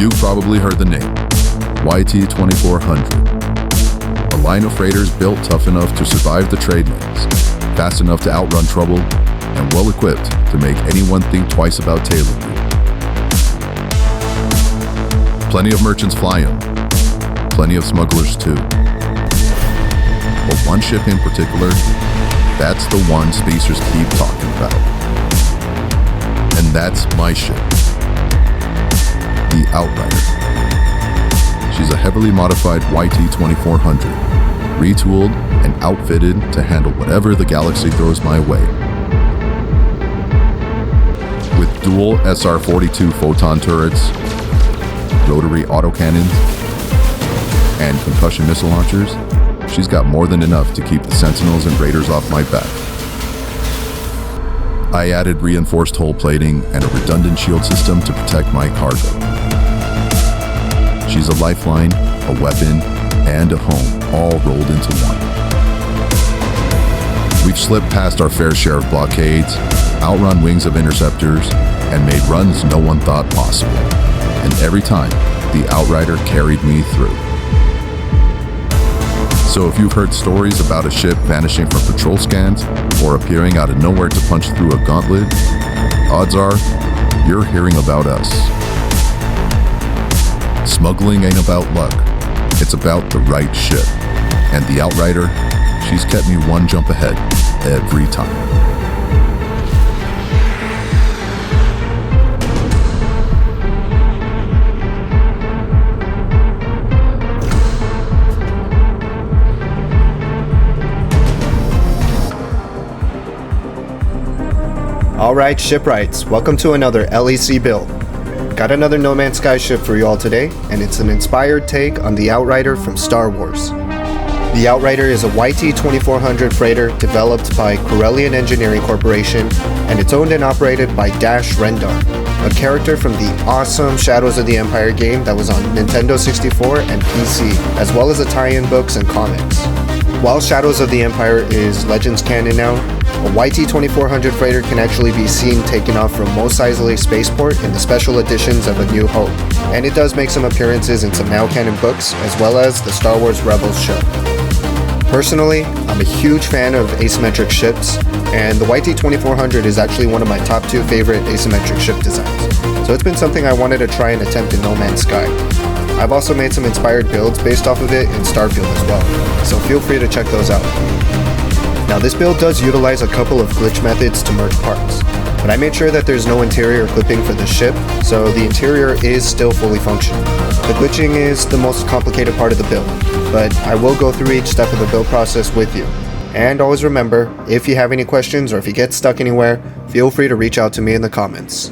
You've probably heard the name, YT-2400. A line of freighters built tough enough to survive the trade lanes, fast enough to outrun trouble, and well-equipped to make anyone think twice about tailing you. Plenty of merchants fly them, plenty of smugglers too. But one ship in particular, that's the one spacers keep talking about. And that's my ship, the Outrider. She's a heavily modified YT-2400, retooled and outfitted to handle whatever the galaxy throws my way. With dual SR-42 photon turrets, rotary autocannons, and concussion missile launchers, she's got more than enough to keep the Sentinels and Raiders off my back. I added reinforced hull plating and a redundant shield system to protect my cargo. She's a lifeline, a weapon, and a home, all rolled into one. We've slipped past our fair share of blockades, outrun wings of interceptors, and made runs no one thought possible. And every time, the Outrider carried me through. So if you've heard stories about a ship vanishing from patrol scans or appearing out of nowhere to punch through a gauntlet, odds are you're hearing about us. Smuggling ain't about luck, it's about the right ship. And the Outrider, she's kept me one jump ahead every time. Alright, shipwrights, welcome to another LEC build. Got another No Man's Sky ship for you all today, and it's an inspired take on the Outrider from Star Wars. The Outrider is a YT-2400 freighter developed by Corellian Engineering Corporation, and it's owned and operated by Dash Rendar, a character from the awesome Shadows of the Empire game that was on Nintendo 64 and PC, as well as the tie-in books and comics. While Shadows of the Empire is Legends canon now, a YT-2400 freighter can actually be seen taking off from Mos Eisley Spaceport in the special editions of A New Hope, and it does make some appearances in some now canon books, as well as the Star Wars Rebels show. Personally, I'm a huge fan of asymmetric ships, and the YT-2400 is actually one of my top 2 favorite asymmetric ship designs, so it's been something I wanted to try and attempt in No Man's Sky. I've also made some inspired builds based off of it in Starfield as well, so feel free to check those out. Now this build does utilize a couple of glitch methods to merge parts, but I made sure that there's no interior clipping for the ship, so the interior is still fully functional. The glitching is the most complicated part of the build, but I will go through each step of the build process with you. And always remember, if you have any questions or if you get stuck anywhere, feel free to reach out to me in the comments.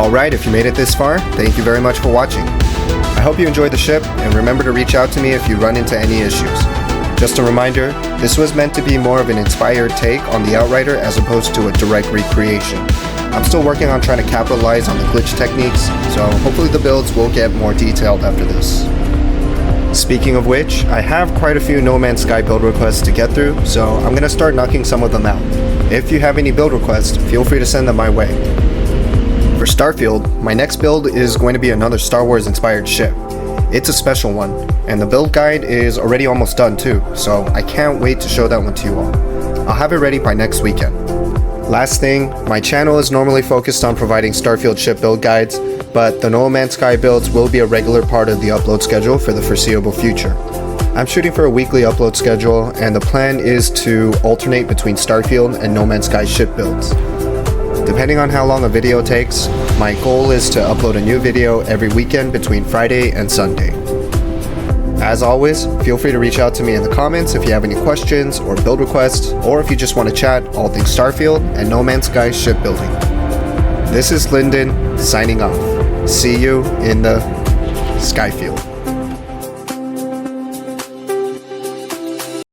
Alright, if you made it this far, thank you very much for watching. I hope you enjoyed the ship, and remember to reach out to me if you run into any issues. Just a reminder, this was meant to be more of an inspired take on the Outrider as opposed to a direct recreation. I'm still working on trying to capitalize on the glitch techniques, so hopefully the builds will get more detailed after this. Speaking of which, I have quite a few No Man's Sky build requests to get through, so I'm going to start knocking some of them out. If you have any build requests, feel free to send them my way. For Starfield, my next build is going to be another Star Wars inspired ship. It's a special one, and the build guide is already almost done too, so I can't wait to show that one to you all. I'll have it ready by next weekend. Last thing, my channel is normally focused on providing Starfield ship build guides, but the No Man's Sky builds will be a regular part of the upload schedule for the foreseeable future. I'm shooting for a weekly upload schedule, and the plan is to alternate between Starfield and No Man's Sky ship builds. Depending on how long a video takes, my goal is to upload a new video every weekend between Friday and Sunday. As always, feel free to reach out to me in the comments if you have any questions or build requests, or if you just want to chat all things Starfield and No Man's Sky shipbuilding. This is Lyndon, signing off. See you in the Skyfield.